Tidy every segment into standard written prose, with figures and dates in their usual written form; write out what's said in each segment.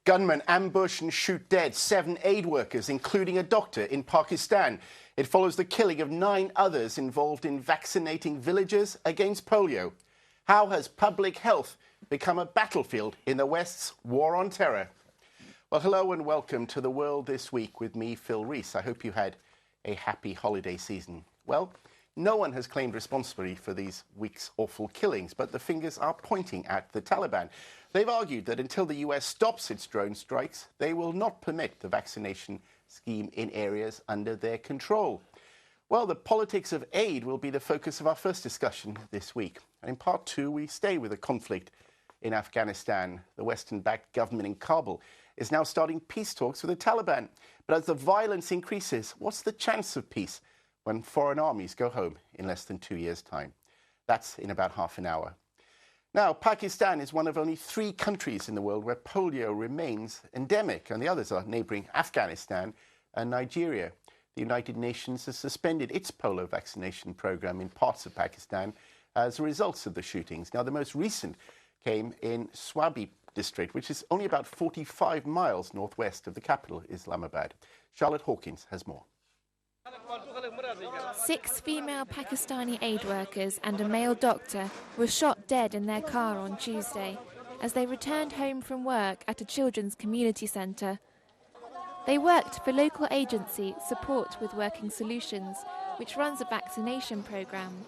Gunmen ambush and shoot dead 7 aid workers, including a doctor, in Pakistan. It follows the killing of 9 others involved in vaccinating villagers against polio. How has public health become a battlefield in the West's war on terror? Well, hello and welcome to The World This Week with me, Phill Reece. I hope you had a happy holiday season. Well, no one has claimed responsibility for these week's awful killings, but the fingers are pointing at the Taliban. They've argued that until the US stops its drone strikes, they will not permit the vaccination scheme in areas under their control. Well, the politics of aid will be the focus of our first discussion this week. And in part 2, we stay with the conflict in Afghanistan. The Western-backed government in Kabul is now starting peace talks with the Taliban. But as the violence increases, what's the chance of peace when foreign armies go home in less than 2 years' time? That's in about half an hour. Now, Pakistan is one of only 3 countries in the world where polio remains endemic, and the others are neighbouring Afghanistan and Nigeria. The United Nations has suspended its polio vaccination programme in parts of Pakistan as a result of the shootings. Now, the most recent came in Swabi district, which is only about 45 miles northwest of the capital, Islamabad. Charlotte Hawkins has more. 6 female Pakistani aid workers and a male doctor were shot dead in their car on Tuesday as they returned home from work at a children's community centre. They worked for local agency Support with Working Solutions, which runs a vaccination programme.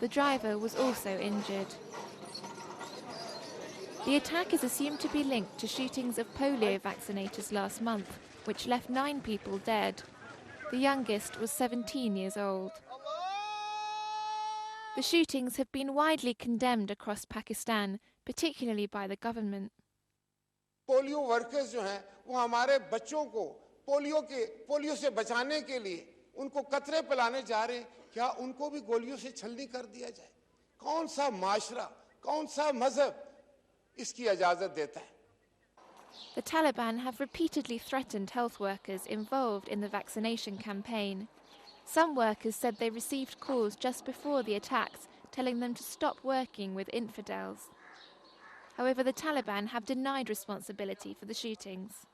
The driver was also injured. The attack is assumed to be linked to shootings of polio vaccinators last month, which left 9 people dead. The youngest was 17 years old. The shootings have been widely condemned across Pakistan, particularly by the government. Polio workers जो हैं वो हमारे बच्चों को polio से बचाने के लिए उनको कतरे पिलाने जा रहे हैं। क्या उनको भी गोलियों से छलनी कर दिया जाए? कौन सा माशरा, कौन सा मजहब इसकी इजाजत देता है? The Taliban have repeatedly threatened health workers involved in the vaccination campaign. Some workers said they received calls just before the attacks telling them to stop working with infidels. However, the Taliban have denied responsibility for the shootings.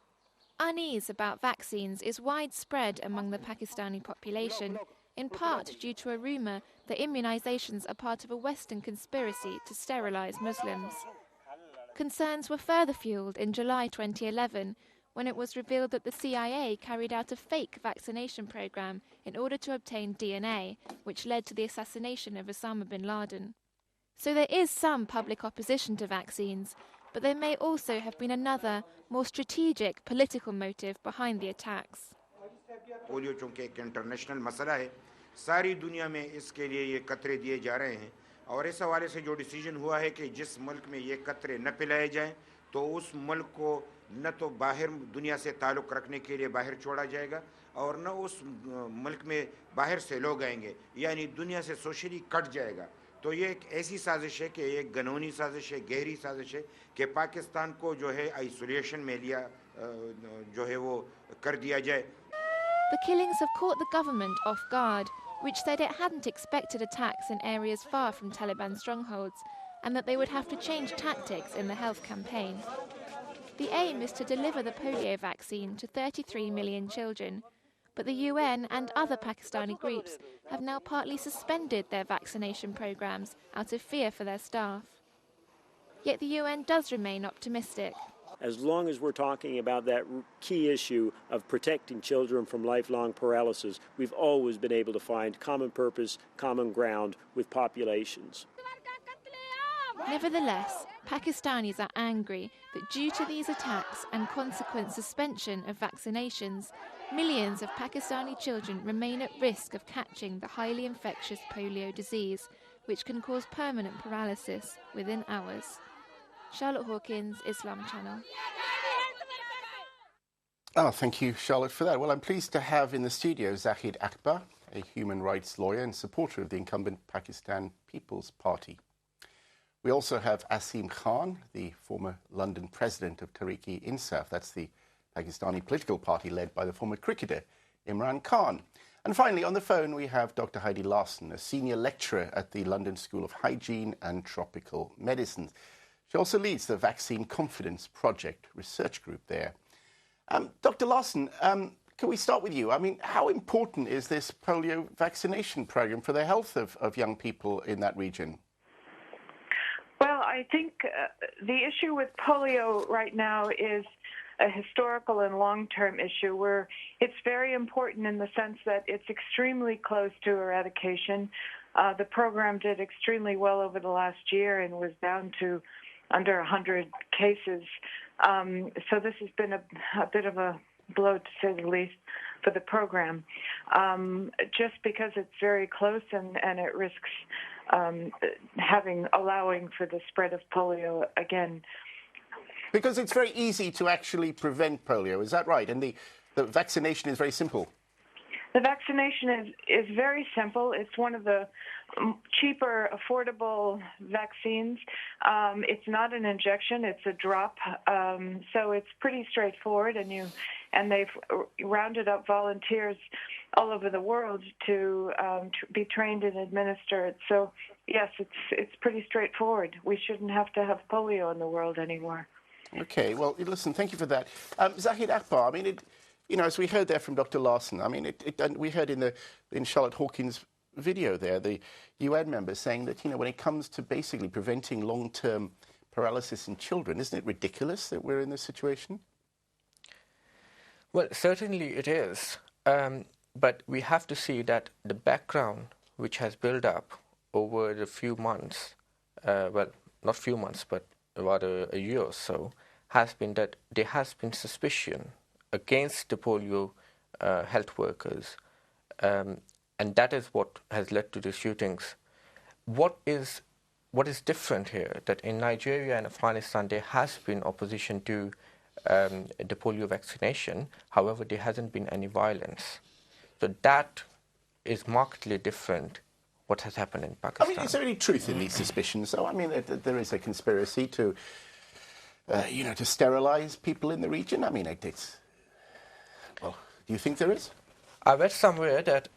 Unease about vaccines is widespread among the Pakistani population, in part due to a rumour that immunisations are part of a Western conspiracy to sterilise Muslims. Concerns were further fuelled in July 2011 when it was revealed that the CIA carried out a fake vaccination programme in order to obtain DNA, which led to the assassination of Osama bin Laden. So there is some public opposition to vaccines, but there may also have been another, more strategic political motive behind the attacks. Polio चूंकि एक international मसला है, सारी दुनिया में इसके लिए ये कतरे दिए जा रहे हैं और इस हवाले से जो डिसीजन हुआ है कि जिस मुल्क में ये कतरे न पिलाए जाएं तो उस मुल्क को न तो बाहर दुनिया से ताल्लुक़ रखने के लिए बाहर छोड़ा जाएगा और न उस मुल्क में बाहर से लोग आएंगे, यानी दुनिया से सोशली कट जाएगा। तो ये एक ऐसी साजिश है कि एक गनूनी साजिश है, गहरी साजिश है कि पाकिस्तान को जो है आइसोलेशन में लिया जो है वो कर दिया जाए। The killings have caught the government off guard, which said it hadn't expected attacks in areas far from Taliban strongholds and that they would have to change tactics in the health campaign. The aim is to deliver the polio vaccine to 33 million children, but the UN and other Pakistani groups have now partly suspended their vaccination programmes out of fear for their staff. Yet the UN does remain optimistic. As long as we're talking about that key issue of protecting children from lifelong paralysis, we've always been able to find common purpose, common ground with populations. Nevertheless, Pakistanis are angry that due to these attacks and consequent suspension of vaccinations, millions of Pakistani children remain at risk of catching the highly infectious polio disease, which can cause permanent paralysis within hours. Charlotte Hawkins, Islam Channel. Oh, thank you, Charlotte, for that. Well, I'm pleased to have in the studio Zahid Akbar, a human rights lawyer and supporter of the incumbent Pakistan People's Party. We also have Asim Khan, the former London president of Tehreek-e-Insaf. That's the Pakistani political party led by the former cricketer Imran Khan. And finally, on the phone, we have Dr. Heidi Larson, a senior lecturer at the London School of Hygiene and Tropical Medicine. She also leads the Vaccine Confidence Project research group there. Dr. Larson, can we start with you? I mean, how important is this polio vaccination program for the health of young people in that region? Well, I think the issue with polio right now is a historical and long-term issue where it's very important in the sense that it's extremely close to eradication. The program did extremely well over the last year and was down to under 100 cases. So this has been a bit of a blow, to say the least, for the program, just because it's very close and it risks allowing for the spread of polio again. Because it's very easy to actually prevent polio, is that right? And the vaccination is very simple. The vaccination is very simple. It's one of the cheaper, affordable vaccines. It's not an injection; it's a drop. So it's pretty straightforward, and they've rounded up volunteers all over the world to be trained and administer it. So yes, it's pretty straightforward. We shouldn't have to have polio in the world anymore. Okay, well, listen, thank you for that. Zahid Akbar, I mean, as we heard there from Dr. Larson, I mean, we heard in Charlotte Hawkins' video there, the UN member saying that, when it comes to basically preventing long-term paralysis in children, isn't it ridiculous that we're in this situation? Well, certainly it is. But we have to see that the background which has built up over the few months, well, not few months, but about a year or so, has been that there has been suspicion against the polio health workers, and that is what has led to the shootings. What is different here, that in Nigeria and Afghanistan there has been opposition to the polio vaccination, however there hasn't been any violence. So that is markedly different what has happened in Pakistan. I mean, is there any truth in these suspicions? So, I mean, there is a conspiracy to, to sterilize people in the region. I mean, well, do you think there is? I read somewhere that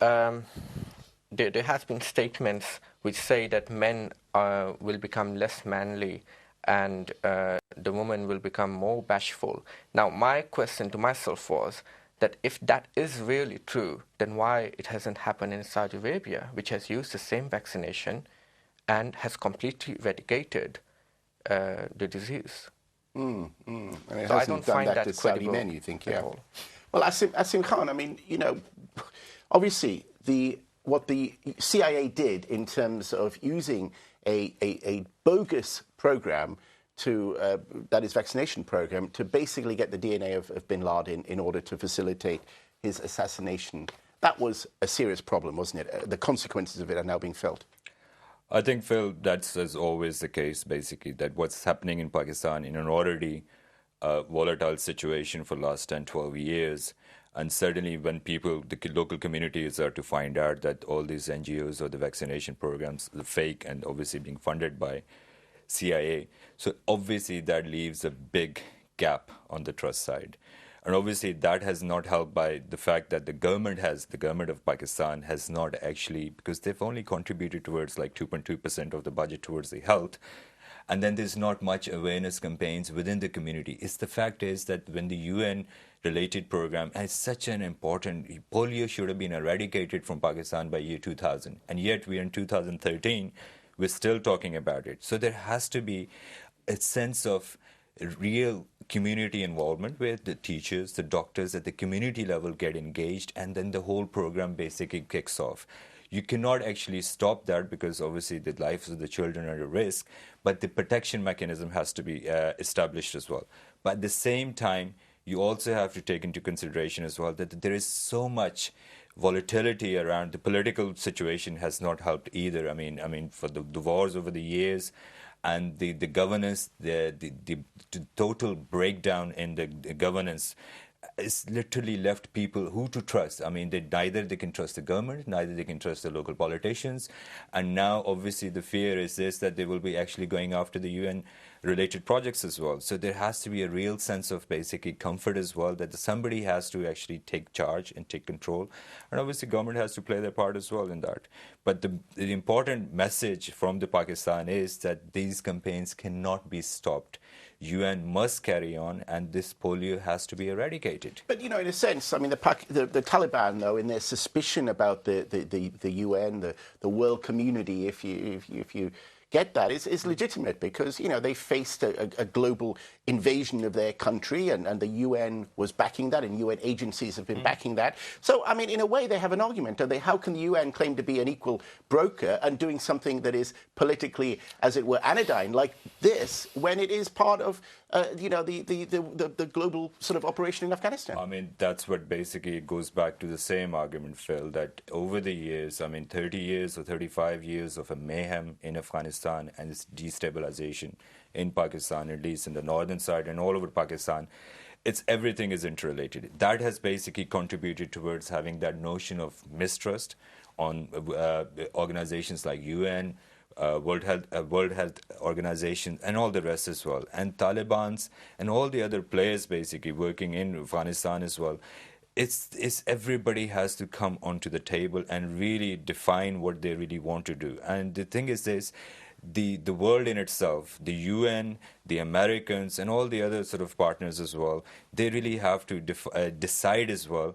there has been statements which say that men will become less manly and the woman will become more bashful. Now, my question to myself was that if that is really true, then why it hasn't happened in Saudi Arabia, which has used the same vaccination and has completely eradicated the disease? And it So I hasn't don't done find that that to Saudi credible men, you think, yeah. at all. Well, Asim Khan, I mean, obviously what the CIA did in terms of using a bogus program that is vaccination program, to basically get the DNA of bin Laden in order to facilitate his assassination. That was a serious problem, wasn't it? The consequences of it are now being felt. I think, Phil, that's as always the case, basically, that what's happening in Pakistan in an already volatile situation for the last 10, 12 years, and certainly when the local communities are to find out that all these NGOs or the vaccination programs are fake and obviously being funded by CIA. So obviously that leaves a big gap on the trust side. And obviously that has not helped by the fact that the government of Pakistan has not actually, because they've only contributed towards like 2.2% of the budget towards the health. And then there's not much awareness campaigns within the community. The fact is that when the UN related program has such an important, polio should have been eradicated from Pakistan by year 2000. And yet we're in 2013, we're still talking about it. So there has to be a sense of real community involvement where the teachers, the doctors at the community level get engaged, and then the whole program basically kicks off. You cannot actually stop that because obviously the lives of the children are at risk, but the protection mechanism has to be established as well. But at the same time, you also have to take into consideration as well that there is so much volatility around. The political situation has not helped either. I mean, for the wars over the years, and the governance, the total breakdown in the governance it's literally left people who to trust. I mean, neither they can trust the government, neither they can trust the local politicians. And now, obviously, the fear is this, that they will be actually going after the UN-related projects as well. So there has to be a real sense of basically comfort as well, that somebody has to actually take charge and take control. And obviously, government has to play their part as well in that. But the important message from the Pakistan is that these campaigns cannot be stopped. UN must carry on, and this polio has to be eradicated. But, you know, in a sense, I mean, the Taliban, though, in their suspicion about the UN, the world community, if you get that, is legitimate, because, you know, they faced a global invasion of their country, and the UN was backing that, and UN agencies have been backing that. So, I mean, in a way, they have an argument, don't they? How can the UN claim to be an equal broker and doing something that is politically, as it were, anodyne like this, when it is part of, you know, the global sort of operation in Afghanistan? I mean, that's what basically goes back to the same argument, Phil, that over the years, I mean, 30 years or 35 years of a mayhem in Afghanistan and its destabilization in Pakistan, at least in the northern side and all over Pakistan, everything is interrelated. That has basically contributed towards having that notion of mistrust on organizations like UN, World Health Organization, and all the rest as well. And Taliban's and all the other players basically working in Afghanistan as well. It's everybody has to come onto the table and really define what they really want to do. And the thing is this, the world in itself, the UN, the Americans, and all the other sort of partners as well, they really have to decide as well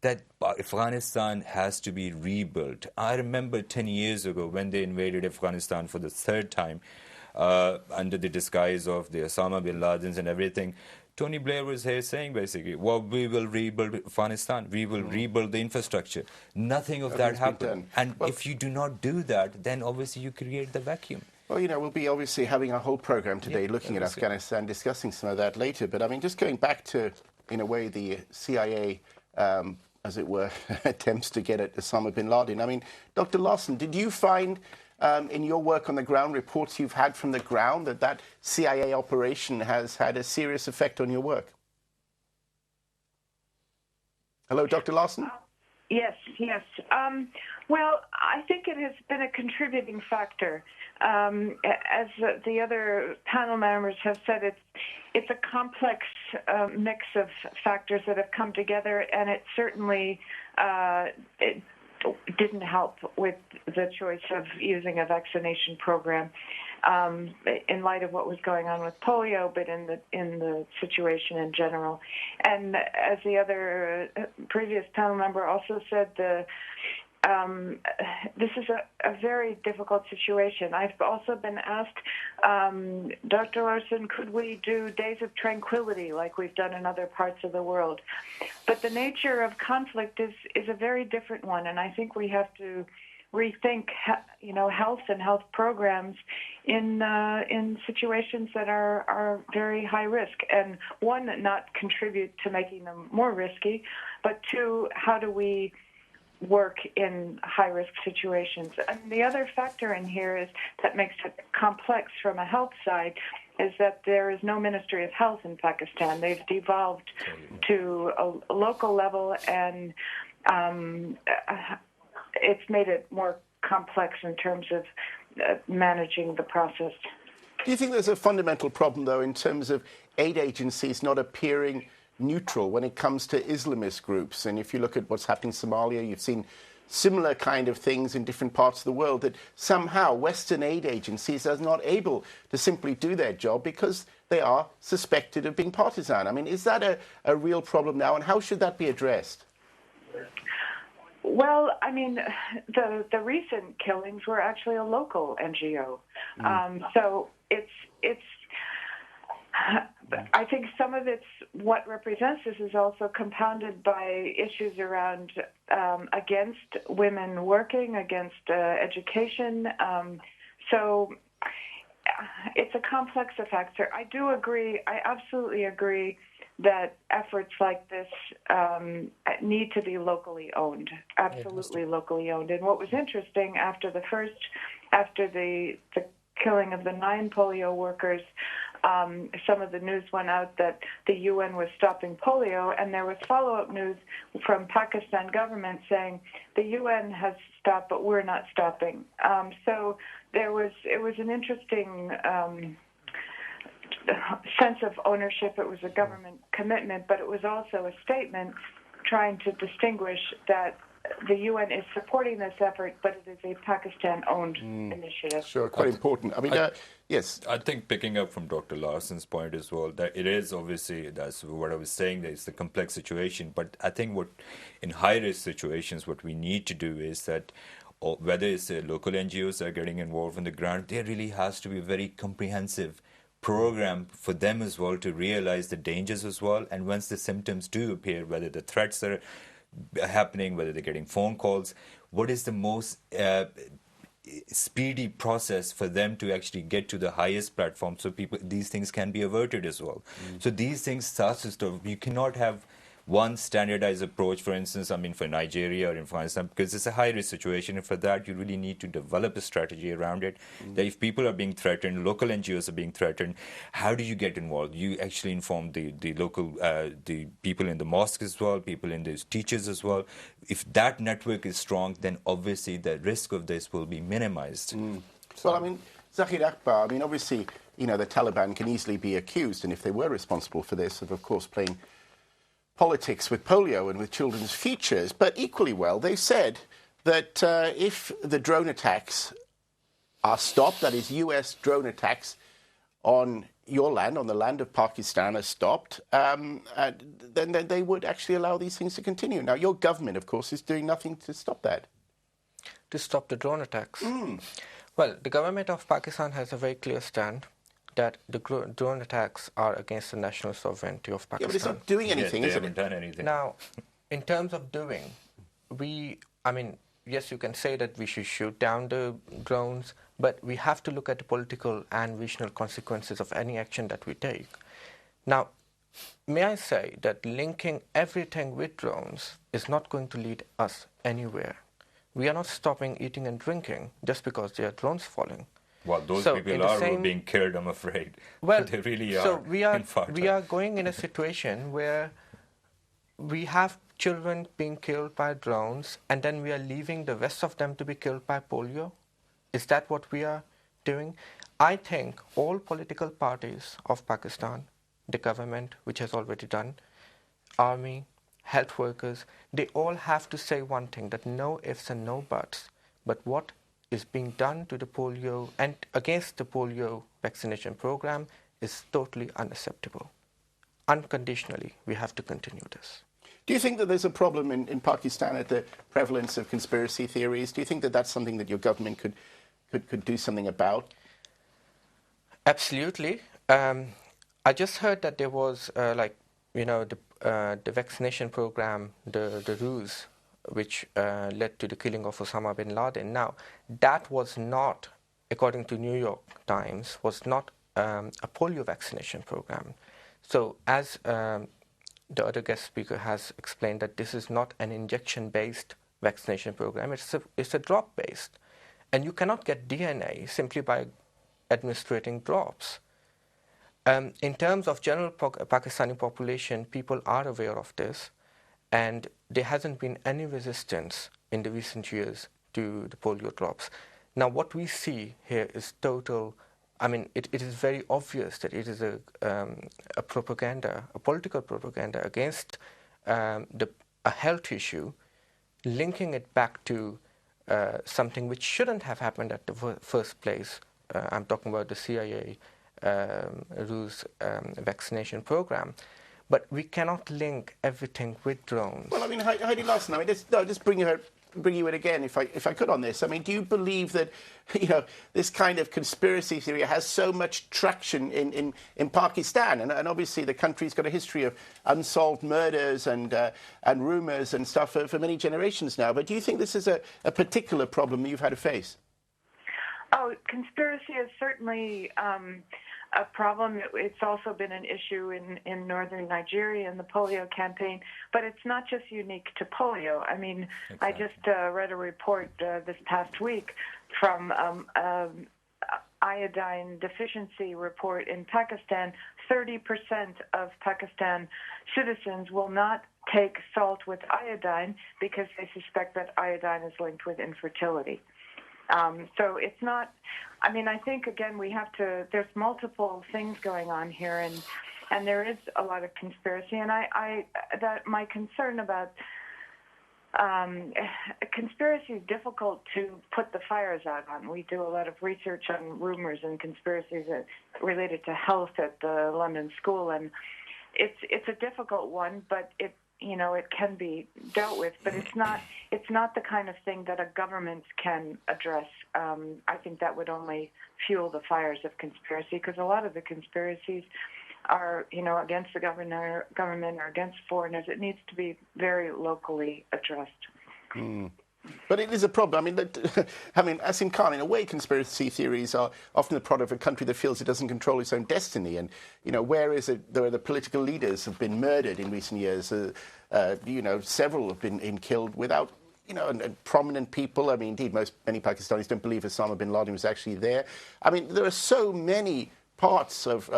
that Afghanistan has to be rebuilt. I remember 10 years ago when they invaded Afghanistan for the third time under the disguise of the Osama bin Ladens and everything. Tony Blair was here saying basically, well, we will rebuild Afghanistan, we will rebuild the infrastructure. Nothing of that happened. And if you do not do that, then obviously you create the vacuum. Well, you know, we'll be obviously having a whole program today looking at Afghanistan, discussing some of that later. But I mean, just going back to, in a way, the CIA, as it were, attempts to get at Osama bin Laden. I mean, Dr. Lawson, did you find in your work on the ground, reports you've had from the ground, that CIA operation has had a serious effect on your work? Hello, Dr. Lawson? Yes. Well, I think it has been a contributing factor. As the other panel members have said, it's a complex mix of factors that have come together, and it certainly it didn't help with the choice of using a vaccination program in light of what was going on with polio, but in the situation in general. And as the other previous panel member also said, this is a very difficult situation. I've also been asked, Dr. Larson, could we do days of tranquility like we've done in other parts of the world? But the nature of conflict is a very different one, and I think we have to rethink, health and health programs in situations that are very high risk, and one, not contribute to making them more risky, but two, how do we work in high-risk situations. And the other factor in here is that makes it complex from a health side is that there is no Ministry of Health in Pakistan. They've devolved to a local level, and it's made it more complex in terms of managing the process. Do you think there's a fundamental problem, though, in terms of aid agencies not appearing neutral when it comes to Islamist groups? And if you look at what's happening in Somalia, you've seen similar kind of things in different parts of the world, that somehow Western aid agencies are not able to simply do their job because they are suspected of being partisan. I mean, is that a real problem now, and how should that be addressed? Well, I mean, the recent killings were actually a local NGO. So it's I think some of what represents this is also compounded by issues around against women working, against education. So it's a complex factor. I do agree. I absolutely agree that efforts like this need to be locally owned, absolutely locally owned. And what was interesting after the killing of the 9 polio workers, some of the news went out that the UN was stopping polio, and there was follow-up news from Pakistan government saying the UN has stopped, but we're not stopping. So it was an interesting sense of ownership. It was a government commitment, but it was also a statement trying to distinguish that the UN is supporting this effort, but it is a Pakistan-owned initiative. Sure, quite important. I mean, yes. I think picking up from Dr. Larson's point as well, that it is obviously, that's what I was saying, that it's a complex situation. But I think what, in high-risk situations, what we need to do is that, whether it's local NGOs that are getting involved on the ground, there really has to be a very comprehensive program for them as well to realize the dangers as well. And once the symptoms do appear, whether the threats are happening, whether they're getting phone calls, what is the most speedy process for them to actually get to the highest platform so these things can be averted as well. So these things start to stop. You cannot have one standardized approach, for instance, for Nigeria or in Afghanistan, because it's a high-risk situation, and for that you really need to develop a strategy around it. That if people are being threatened, local NGOs are being threatened, how do you get involved? You actually inform the local, the people in the mosque as well, people in the teachers as well. If that network is strong, then obviously the risk of this will be minimized. Well, Zahir Akbar, obviously, the Taliban can easily be accused, and if they were responsible for this, of course playing politics with polio and with children's futures. But equally well, they said that if the drone attacks are stopped, that is US drone attacks on your land, on the land of Pakistan, are stopped, then they would actually allow these things to continue. Now, your government, of course, is doing nothing to stop that. To stop the drone attacks? Well, the government of Pakistan has a very clear stand that the drone attacks are against the national sovereignty of Pakistan. Yeah, but it's not doing anything, they is haven't it? done anything. Now, in terms of doing, yes, you can say that we should shoot down the drones, but we have to look at the political and visional consequences of any action that we take. Now, may I say that linking everything with drones is not going to lead us anywhere. We are not stopping eating and drinking just because there are drones falling. Well, those people are being killed, I'm afraid. Well, they really are. So we are going in a situation where we have children being killed by drones, and then we are leaving the rest of them to be killed by polio. Is that what we are doing? I think all political parties of Pakistan, the government, which has already done, army, health workers, they all have to say one thing, that no ifs and no buts, but what is being done to the polio and against the polio vaccination program is totally unacceptable. Unconditionally, we have to continue this. Do you think that there's a problem in Pakistan at the prevalence of conspiracy theories? Do you think that that's something that your government could do something about? Absolutely. I just heard that there was the vaccination program, the ruse, which led to the killing of Osama bin Laden. Now, that was not, according to New York Times, was not a polio vaccination program. So as the other guest speaker has explained, that this is not an injection-based vaccination program, it's a drop-based. And you cannot get DNA simply by administrating drops. In terms of general Pakistani population, people are aware of this, and there hasn't been any resistance in the recent years to the polio drops. Now, what we see here is total, it is very obvious that it is a propaganda, a political propaganda against a health issue, linking it back to something which shouldn't have happened at the first place. I'm talking about the CIA ruse vaccination program. But we cannot link everything with drones. Well, Heidi Larson, just bring you in again, if I could, on this. Do you believe that, this kind of conspiracy theory has so much traction in Pakistan? And obviously the country's got a history of unsolved murders and rumours and stuff for many generations now. But do you think this is a particular problem that you've had to face? Oh, conspiracy is certainly a problem. It's also been an issue in northern Nigeria in the polio campaign, but it's not just unique to polio. Exactly. I just read a report this past week from iodine deficiency report in Pakistan, 30% of Pakistan citizens will not take salt with iodine because they suspect that iodine is linked with infertility. So it's not, I mean, I think, again, we have to, there's multiple things going on here, and there is a lot of conspiracy, and that my concern about conspiracy is difficult to put the fires out on. We do a lot of research on rumors and conspiracies related to health at the London School, and it's a difficult one, but it can be dealt with. But it's not the kind of thing that a government can address. I think that would only fuel the fires of conspiracy, because a lot of the conspiracies are, against the government or against foreigners. It needs to be very locally addressed. But it is a problem. I mean, Asim Khan, in a way, conspiracy theories are often the product of a country that feels it doesn't control its own destiny. And, where is it? There are the political leaders have been murdered in recent years. Several have been killed without, and prominent people. I mean, indeed, many Pakistanis don't believe Osama bin Laden was actually there. I mean, there are so many parts of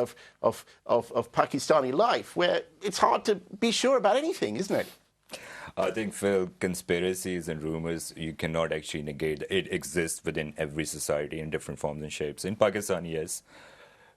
Pakistani life where it's hard to be sure about anything, isn't it? I think, Phil, conspiracies and rumors, you cannot actually negate. It exists within every society in different forms and shapes. In Pakistan, yes.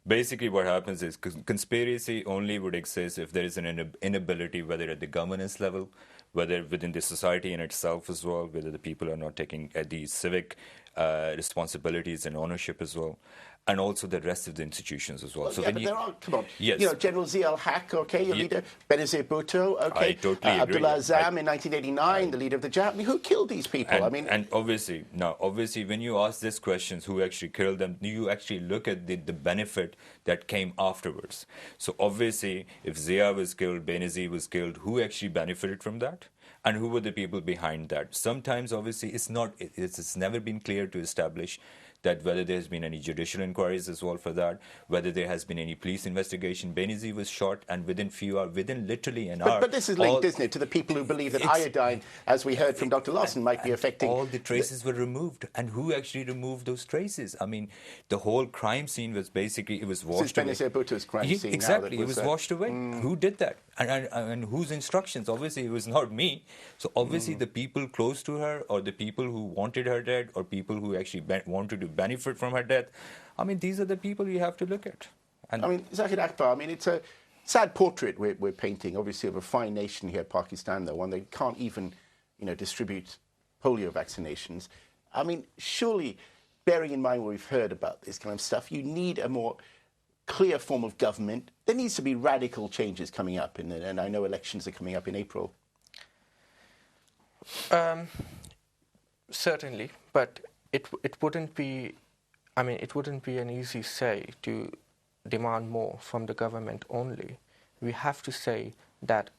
Basically, what happens is conspiracy only would exist if there is an inability, whether at the governance level, whether within the society in itself as well, whether the people are not taking the civic responsibilities and ownership as well, and also the rest of the institutions as well. So but there are, come on, yes. General Zia-ul-Haq, okay, your leader, Benazir Bhutto, okay, I totally agree. Abdullah Azzam in 1989, the leader of the Jabhat. Who killed these people? And obviously, when you ask these questions, who actually killed them, you actually look at the benefit that came afterwards. So obviously, if Zia was killed, Benazir was killed, who actually benefited from that? And who were the people behind that? Sometimes, obviously, it's never been clear to establish that whether there has been any judicial inquiries as well for that, whether there has been any police investigation. Benazir was shot, and within literally an hour. But this is linked, isn't it, to the people who believe that iodine, as we heard from Dr. Lawson, might be affecting. All the traces were removed, and who actually removed those traces? I mean, the whole crime scene was basically washed away. Benazir Bhutto's crime scene. Exactly, it was washed away. Who did that? And whose instructions? Obviously, it was not me. So obviously, the people close to her, or the people who wanted her dead, or people who actually wanted to benefit from her death. I mean, these are the people you have to look at. And Zahid Akbar, it's a sad portrait we're painting, obviously, of a fine nation here, Pakistan, though, one that can't even, distribute polio vaccinations. I mean, surely, bearing in mind what we've heard about this kind of stuff, you need a more clear form of government. There needs to be radical changes coming up, and I know elections are coming up in April. Certainly, but it wouldn't be, it wouldn't be an easy say to demand more from the government only. We have to say that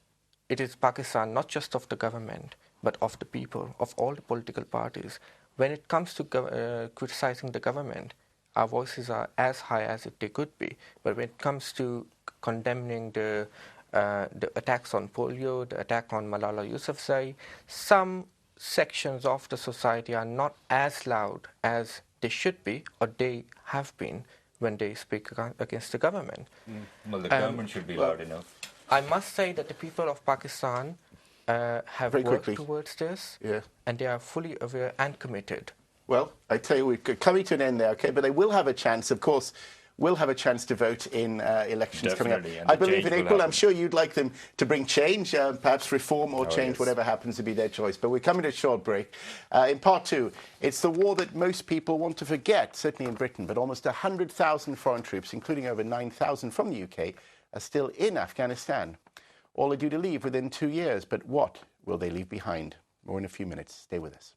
it is Pakistan, not just of the government, but of the people, of all the political parties. When it comes to criticizing the government, our voices are as high as they could be. But when it comes to condemning the attacks on polio, the attack on Malala Yousafzai, some sections of the society are not as loud as they should be, or they have been, when they speak against the government. Well, the government should be loud enough. I must say that the people of Pakistan have worked towards this, and they are fully aware and committed. Well, I tell you, we're coming to an end there, okay? But they will have a chance, of course, will have a chance to vote in elections coming up. I believe in April. I'm sure you'd like them to bring change, perhaps reform or change, whatever happens to be their choice. But we're coming to a short break. In part two, it's the war that most people want to forget, certainly in Britain, but almost 100,000 foreign troops, including over 9,000 from the UK, are still in Afghanistan. All are due to leave within 2 years, but what will they leave behind? More in a few minutes. Stay with us.